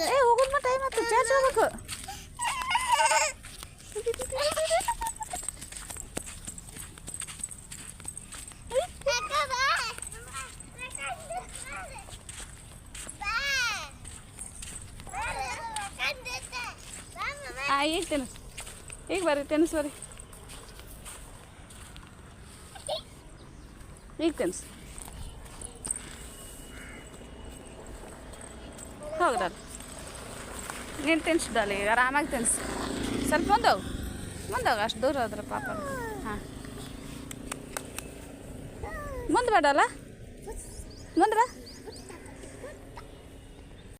ಏ ಹೋಗೋದು ಟೈಮ್ ಆಯ್ತು ಚಾರ್ಜ್ ಹೋಗ್ಬೇಕು ಈಗ ತಿನ್ನಿಸ್ ಈಗ ಬರ್ರಿ ತಿನ್ನಿಸ್ ಬರ್ರಿ ಈಗ ತಿನ್ನಿಸ್ ಹೌದಾ ನೀನು ತಿನ್ಸಿದಲ್ಲ ಈಗ ಆರಾಮಾಗಿ ತಿನ್ಸು ಸ್ವಲ್ಪ ಮುಂದೋಗು ಅಷ್ಟು ದೂರ ಹೋದ್ರೆ ಪಾಪ ಹಾಂ ಮುಂದೆ ಬೇಡಲ್ಲ ಮುಂದೆ ಬಾ